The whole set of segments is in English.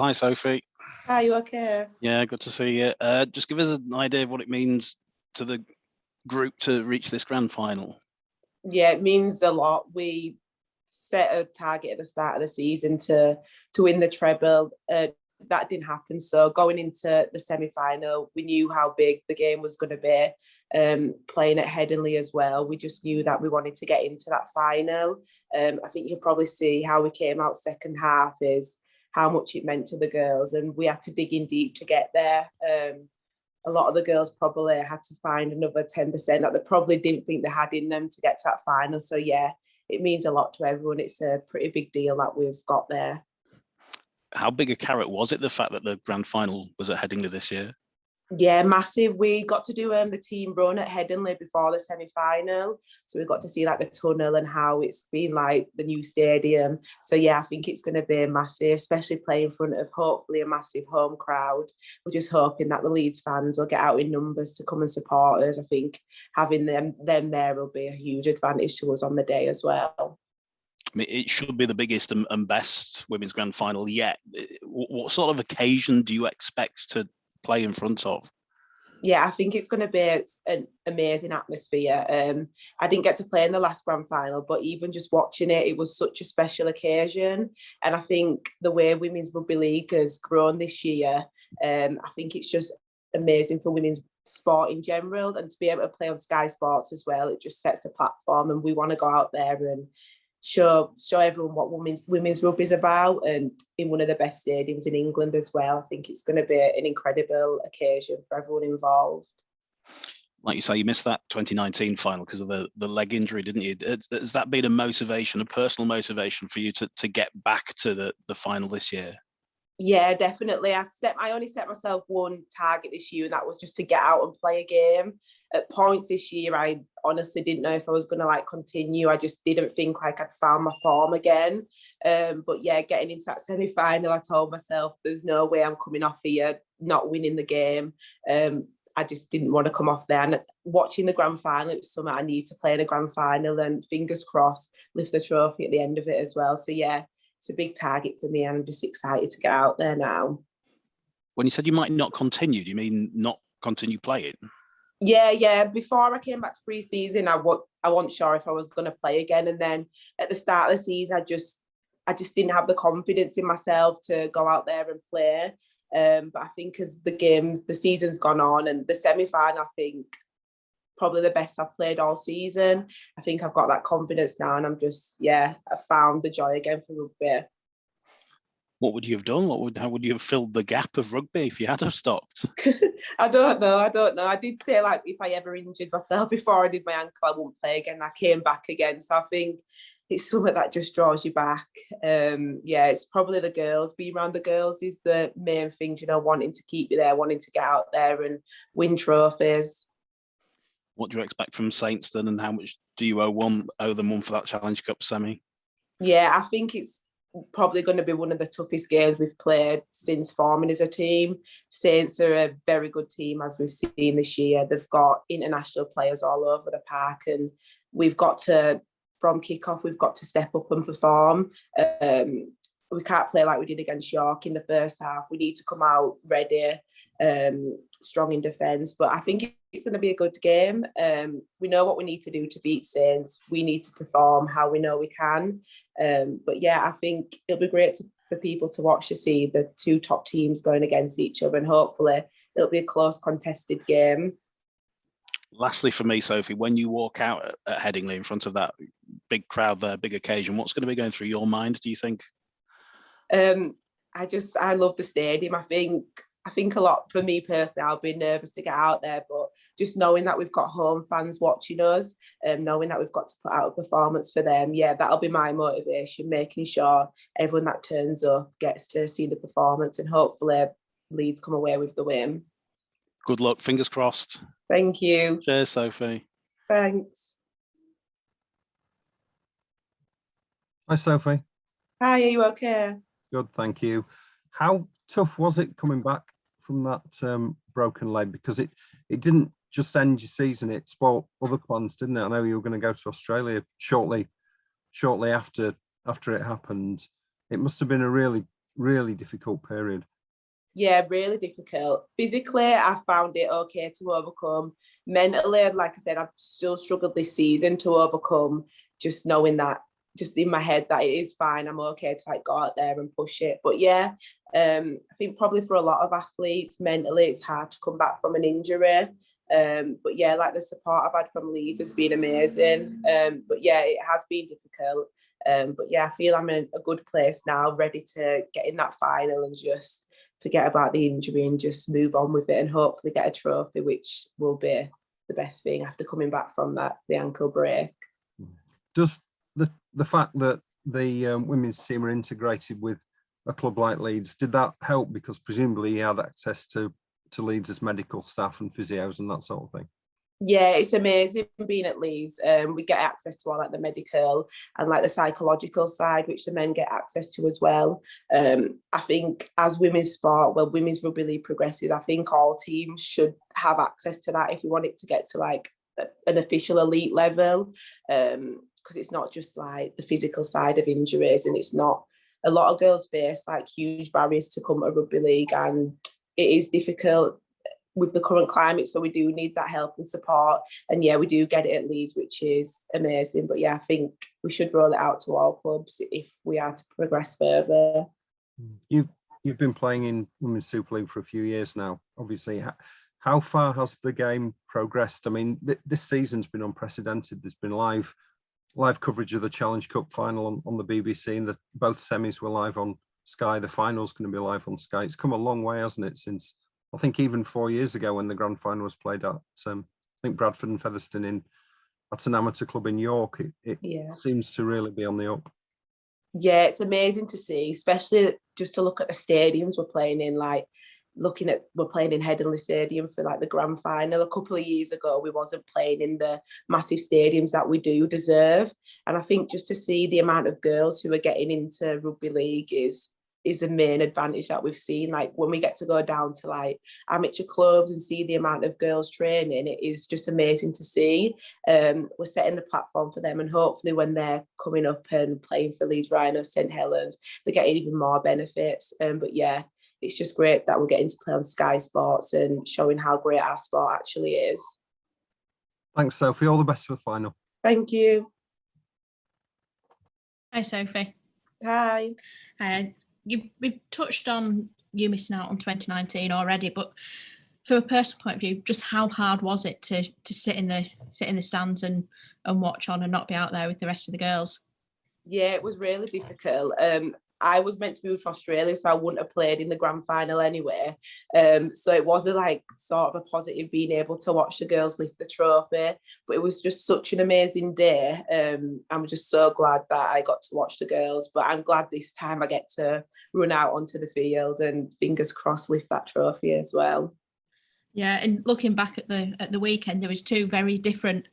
Hi, Sophie. Are you okay? Yeah, good to see you. Just give us an idea of what it means to the group to reach this grand final. Yeah, it means a lot. We set a target at the start of the season to win the treble. That didn't happen. So going into the semi-final, we knew how big the game was going to be. Playing at Headingley as well, we just knew that we wanted to get into that final. I think you'll probably see how we came out second half is how much it meant to the girls, and we had to dig in deep to get there. A lot of the girls probably had to find another 10% that they probably didn't think they had in them to get to that final. So yeah, it means a lot to everyone. It's a pretty big deal that we've got there. How big a carrot was it, the fact that the grand final was at Headingley this year? Yeah, massive. We got to do the team run at Headingley before the semi-final. So we got to see like the tunnel and how it's been like the new stadium. So yeah, I think it's going to be massive, especially playing in front of hopefully a massive home crowd. We're just hoping that the Leeds fans will get out in numbers to come and support us. I think having them there will be a huge advantage to us on the day as well. I mean, it should be the biggest and best women's grand final yet. What sort of occasion do you expect to play in front of? Yeah, I think it's going to be an amazing atmosphere. I didn't get to play in the last grand final, but even just watching it, it was such a special occasion. And I think the way Women's Rugby League has grown this year, I think it's just amazing for women's sport in general. And to be able to play on Sky Sports as well, it just sets a platform, and we want to go out there and show everyone what women's rugby is about, and in one of the best stadiums in England as well. I think it's going to be an incredible occasion for everyone involved. Like you say, you missed that 2019 final because of the leg injury, didn't you? Has that been a personal motivation for you to get back to the final this year? Yeah, definitely. I only set myself one target this year, and that was just to get out and play a game. At points this year, I honestly didn't know if I was going to continue. I just didn't think I'd found my form again. But yeah, getting into that semi-final, I told myself there's no way I'm coming off here not winning the game. I just didn't want to come off there. And watching the grand final, it was something I need to play in a grand final, and fingers crossed, lift the trophy at the end of it as well. So yeah, it's a big target for me, and I'm just excited to get out there now. When you said you might not continue, do you mean not continue playing? Yeah. Before I came back to pre-season, I wasn't sure if I was going to play again. And then at the start of the season, I just didn't have the confidence in myself to go out there and play. But I think as the season's gone on, and the semi-final, I think probably the best I've played all season. I think I've got that confidence now, and I found the joy again for rugby. What would you have done? How would you have filled the gap of rugby if you had have stopped? I don't know. I did say if I ever injured myself before I did my ankle, I wouldn't play again. I came back again. So I think it's something that just draws you back. It's probably the girls. Being around the girls is the main thing, wanting to keep you there, wanting to get out there and win trophies. What do you expect from Saints then, and how much do you owe them one for that Challenge Cup semi? Yeah, I think it's probably going to be one of the toughest games we've played since forming as a team. Saints are a very good team, as we've seen this year. They've got international players all over the park, and from kick-off, we've got to step up and perform. We can't play like we did against York in the first half. We need to come out ready, strong in defence. But I think it's going to be a good game. We know what we need to do to beat Saints. We need to perform how we know we can. But yeah, I think it'll be great for people to watch to see the two top teams going against each other, and hopefully it'll be a close, contested game. Lastly, for me, Sophie, when you walk out at Headingley in front of that big crowd there, big occasion, what's going to be going through your mind, do you think? I love the stadium. I think a lot for me personally, I'll be nervous to get out there, but just knowing that we've got home fans watching us, knowing that we've got to put out a performance for them, yeah, that'll be my motivation, making sure everyone that turns up gets to see the performance, and hopefully Leeds come away with the win. Good luck, fingers crossed. Thank you. Cheers, Sophie. Thanks. Hi, Sophie. Hi, are you okay? Good, thank you. How tough was it coming back from that broken leg? Because it didn't just end your season, it spoilt other plans, didn't it? I know you were going to go to Australia shortly after it happened. It must have been a really really difficult period. Yeah, really difficult. Physically, I found it okay to overcome. Mentally, like I said, I've still struggled this season to overcome, just knowing that, just in my head, that it is fine. I'm okay to like go out there and push it. But yeah, I think probably for a lot of athletes, mentally, it's hard to come back from an injury. But yeah, like the support I've had from Leeds has been amazing. But yeah, it has been difficult. But yeah, I feel I'm in a good place now, ready to get in that final and just forget about the injury and just move on with it and hopefully get a trophy, which will be the best thing after coming back from the ankle break. Does the fact that the women's team are integrated with a club like Leeds, did that help? Because presumably you had access to Leeds' medical staff and physios and that sort of thing. Yeah, it's amazing being at Leeds. We get access to all like the medical and like the psychological side, which the men get access to as well. I think as women's sport, well, women's rugby league progresses, I think all teams should have access to that if you want it to get to like an official elite level, because it's not just like the physical side of injuries, and it's not, a lot of girls face like huge barriers to come to rugby league, and it is difficult with the current climate, so we do need that help and support. And yeah, we do get it at Leeds, which is amazing. But yeah, I think we should roll it out to all clubs if we are to progress further. You've been playing in Women's Super League for a few years now. Obviously, how far has the game progressed? I mean, this season's been unprecedented. There's been live coverage of the Challenge Cup final on the BBC, and both semis were live on Sky. The final's going to be live on Sky. It's come a long way, hasn't it, since I think even 4 years ago when the grand final was played at I think Bradford and Featherstone at an amateur club in York. It seems to really be on the up. Yeah, it's amazing to see, especially just to look at the stadiums we're playing in. Like we're playing in Headingley Stadium for like the grand final. A couple of years ago, we wasn't playing in the massive stadiums that we do deserve. And I think just to see the amount of girls who are getting into rugby league is a main advantage that we've seen. Like when we get to go down to like amateur clubs and see the amount of girls training, it is just amazing to see. We're setting the platform for them, and hopefully when they're coming up and playing for Leeds Rhinos, St Helens, they're getting even more benefits. But yeah, it's just great that we're getting to play on Sky Sports and showing how great our sport actually is. Thanks, Sophie. All the best for the final. Thank you. Hi, Sophie. Hi. We've touched on you missing out on 2019 already, but from a personal point of view, just how hard was it to sit in the stands and watch on and not be out there with the rest of the girls? Yeah, it was really difficult. I was meant to move to Australia, so I wouldn't have played in the grand final anyway. So it wasn't like sort of a positive being able to watch the girls lift the trophy, but it was just such an amazing day. I'm just so glad that I got to watch the girls, but I'm glad this time I get to run out onto the field and fingers crossed lift that trophy as well. Yeah, and looking back at the weekend, there was two very different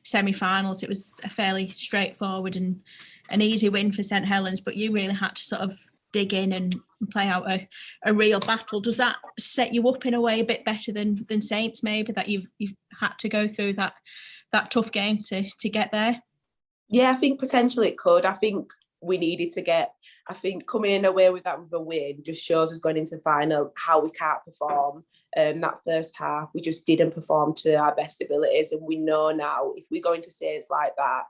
semi-finals. It was a fairly straightforward and an easy win for St Helens, but you really had to sort of dig in and play out a real battle. Does that set you up in a way a bit better than Saints, maybe, that you've had to go through that tough game to get there? Yeah, I think potentially it could. I think we needed to coming away with that with a win just shows us going into final how we can't perform. That first half, we just didn't perform to our best abilities, and we know now if we go into Saints like that,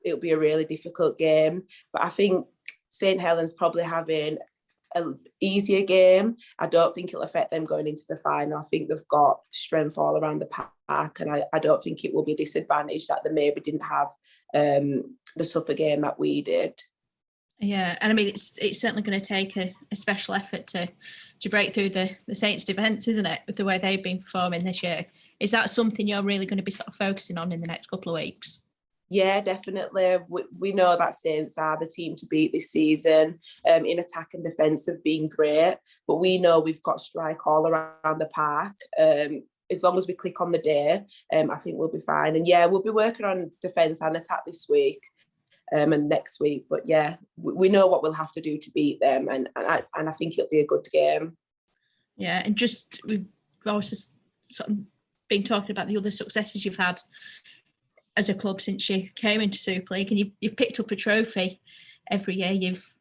it'll be a really difficult game. But I think St Helens probably having an easier game. I don't think it'll affect them going into the final. I think they've got strength all around the park, and I don't think it will be a disadvantage that they maybe didn't have the tougher game that we did. Yeah, and I mean it's certainly going to take a special effort to break through the Saints' defence, isn't it, with the way they've been performing this year? Is that something you're really going to be sort of focusing on in the next couple of weeks? Yeah, definitely. We know that Saints are the team to beat this season. In attack and defence have been great, but we know we've got strike all around the park. As long as we click on the day, I think we'll be fine. And yeah, we'll be working on defence and attack this week. And next week, but yeah, we know what we'll have to do to beat them, and I think it'll be a good game. Yeah, and just we've also sort of been talking about the other successes you've had as a club since you came into Super League, and you've picked up a trophy every year.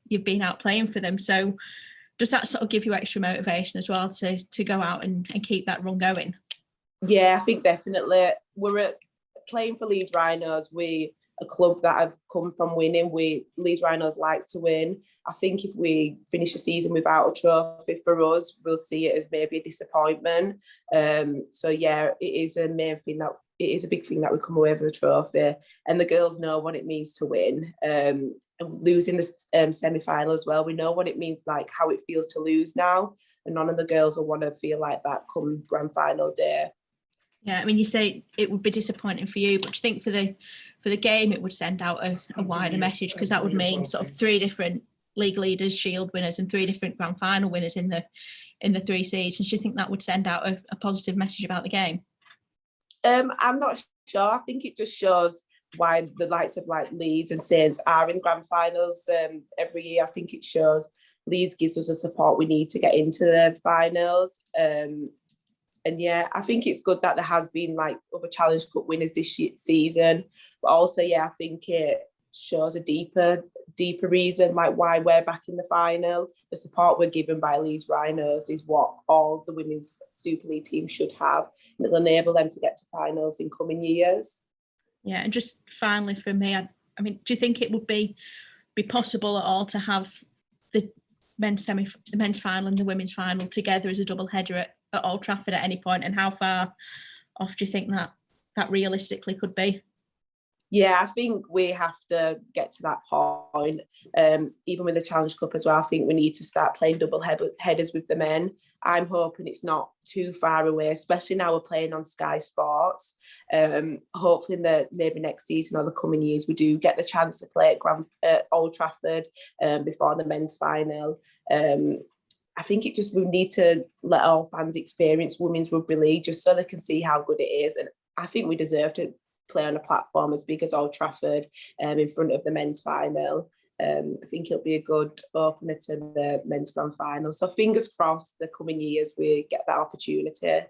You've been out playing for them. So does that sort of give you extra motivation as well to go out and keep that run going? Yeah, I think definitely. Playing for Leeds Rhinos, we a club that have come from winning. Leeds Rhinos likes to win. I think if we finish the season without a trophy, for us, we'll see it as maybe a disappointment. So yeah, it is a main thing that it is a big thing that we come away with a trophy, and the girls know what it means to win. And losing the semi-final as well, we know what it means, like how it feels to lose now, and none of the girls will want to feel like that come grand final day. Yeah, I mean, you say it would be disappointing for you, but do you think for the game it would send out a wider message, because that would mean sort of 3 different league leaders, Shield winners, and 3 different grand final winners in the 3 seasons? Do you think that would send out a positive message about the game? I'm not sure. I think it just shows why the likes of like Leeds and Saints are in grand finals every year. I think it shows Leeds gives us the support we need to get into the finals. And yeah, I think it's good that there has been like other Challenge Cup winners this season. But also, yeah, I think it shows a deeper reason like why we're back in the final. The support we're given by Leeds Rhinos is what all the women's Super League teams should have. And it'll enable them to get to finals in coming years. Yeah, and just finally for me, I mean, do you think it would be possible at all to have the men's final and the women's final together as a double header at Old Trafford at any point, and how far off do you think that realistically could be? Yeah, I think we have to get to that point. Even with the Challenge Cup as well, I think we need to start playing double headers with the men. I'm hoping it's not too far away, especially now we're playing on Sky Sports. Hopefully maybe next season or the coming years, we do get the chance to play at Old Trafford before the men's final. I think we need to let all fans experience women's rugby league just so they can see how good it is. And I think we deserve to play on a platform as big as Old Trafford in front of the men's final. I think it'll be a good opener to the men's grand final. So fingers crossed the coming years we get that opportunity.